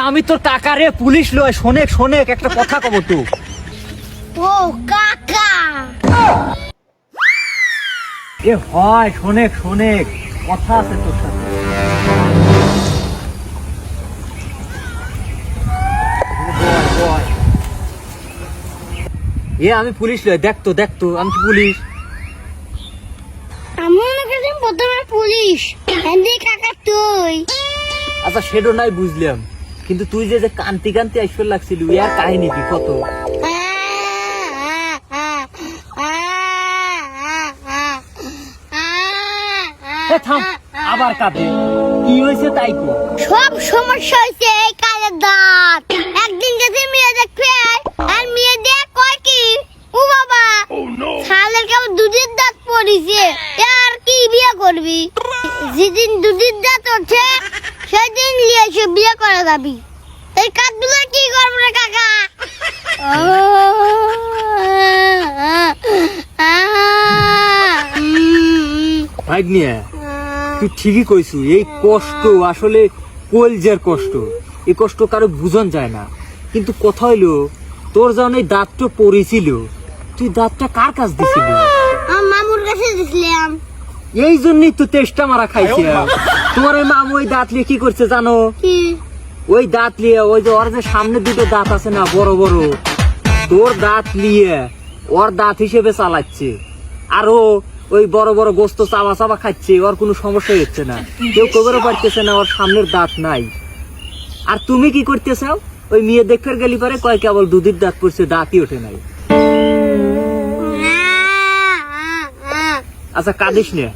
আমি তোর কাকা রে, পুলিশ লয়। শোনেক শোনেক, একটা কথা কব তো। ও কাকা, এ হয়, শোনেক শোনেক, কথা আছে তোর সাথে। আমি পুলিশ লয়, দেখতো দেখতো, আমি কি পুলিশ? আমি মনে করছি প্রথমে পুলিশ, কাকা তুই। আচ্ছা সেটা নাই বুঝলাম, কিন্তু তুই যে যে কান্তি কান্তি আইসর লাগছিল, ইয়ার কাহিনী কি কত? থাম, আবার কাঁদে, কি হয়েছে তাই কো। সব সমস্যা হয়েছে এই কানের দাঁত। একদিন যদি মেয়ে দেখবে আর মেয়ে দেখ কয় কি, ও বাবা শালের কেমন দুধের দাঁত পড়িছে, আর কি বিয়ে করবি? যেদিন দুধের দাঁত ওঠে সেদিন নিয়ে এসে বিয়ে করে যাবি। এই কাঠগুলো কি করবো রে কাকা? ভাই নিয়ে তুই ঠিকই কইছু, এই কষ্ট আসলে কলজের কষ্ট। এই কষ্ট কারো বুঝন যায় না। কিন্তু কথা হইলো, তোর যখন এই দাঁতটা পড়েছিল, তুই দাঁতটা কার কাছ দিছিলি? মামুর কাছে দিছিলাম। এই জন্যই তো তেষ্টা মারা খাইছে। তোমার ওই মামু ওই দাঁত লিয়ে কি করছে জানো? কি? ওই দাঁত লিয়ে, ওই যে ওর যে সামনে দুটো দাঁত আছে না বড় বড়, তোর দাঁত লিয়ে ওর দাঁত হিসেবে চালাচ্ছে। আরো ওই বড় বড় গোস্ত চাবা চাবা খাচ্ছে, ওর কোনো সমস্যা হচ্ছে না। কেউ কবেরও পারতেছে না, ওর সামনের দাঁত নাই। আর তুমি কি করতে চাও? ওই মেয়ে দেখতে গেলি পারে কয় কেবল দুধের দাঁত পড়ছে, দাঁতই ওঠে নাই। আচ্ছা কাঁদিস না,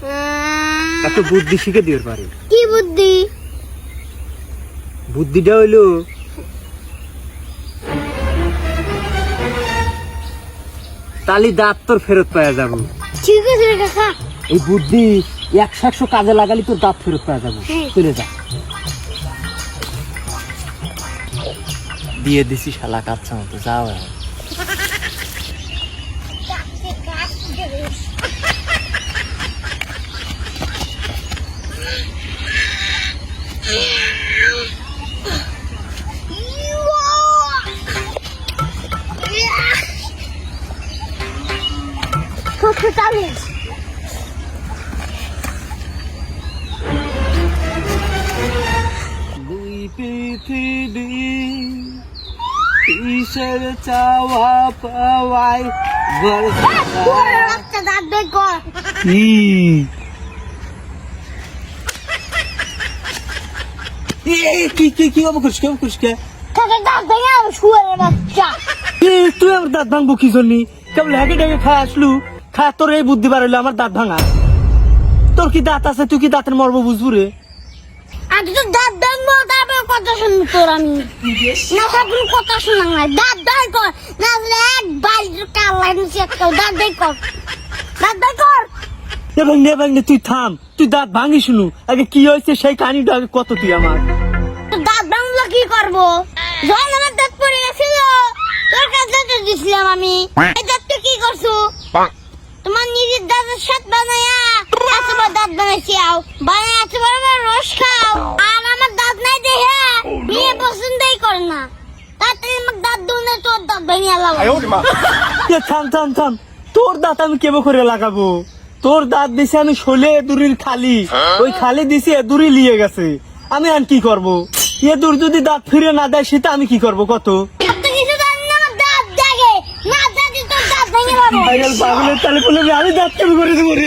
একটা বুদ্ধি শিখে দিতে পারে। কি বুদ্ধি? বুদ্ধিটা হইলো, তালি দাঁত তোর ফেরত পাওয়া যাবো। ঠিক আছে রে কাকা। এই বুদ্ধি 100 কাজে লাগালি তোর দাঁত ফেরত পাওয়া যাবো। চলে যা, দিয়ে দিছি শালা কাচ্চা মতো, যাও এখন। দুই পৃথিবী ঈশ্বর চাওয়া পাওয়াই দাঁত বের কর। কি অবকরিস কে অবকরিস কে? কাকা দাঁত ভেঙে যাবে, শুয়োরের বাচ্চা। তুই আমার দাঁত ভাঙবো কি জন্যি? কেবল হেগে ডেগে খায় আসলু, খায় তোর এই বুদ্ধি বার হইলো আমার দাঁত ভাঙা। তোর কি দাঁত আছে? তুই কি দাঁতের মর্ম বুঝবো রে? আগে তো দাঁত ভাঙবো, তারপর কথা শুনবো তোর। আমি না কোনো কথা শোনা নাই। দাঁত বের কর, না হলে এক বাড়ির কাল্লাই নিচে একটা দাঁত বের কর। দাঁত বের কর। এবং তুই থাম, তুই দাঁত ভাঙি শুনু। আগে কি হয়েছে সেই কাহিনীটা আগে কত তুই আমার। দাঁত ভাঙলো কি করবো? যখন আমার দাঁত পড়ে গেছিল তোর কাছে তো দিছিলাম আমি। এই দাঁত তুই কি করছো? তোমার নিজের দাঁতের সাথে বানায়া এতবার দাঁত বানাইছি, আও বানায় এতবার আমার রস খাও। আর আমার দাঁত নাই দেখে বিয়ে পছন্দই করে না। তাড়াতাড়ি আমার দাঁত দুনে তোর দাঁত ভেঙে লাগাবো। থাম, তোর দাঁত আমি কেবো করে লাগাবো? তোর দাঁত দিছে আমি শোলে এদুরির খালি, ওই খালি দিছি এদুরি লিয়ে গেছে। আমি আর কি করবো? এদুর যদি দাঁত ফিরে না দেয় সেটা আমি কি করবো কত? দাঁত ভেঙে যাবো। পাগলের তালে বলে আমি দাঁত কেবো করে দেবো রে।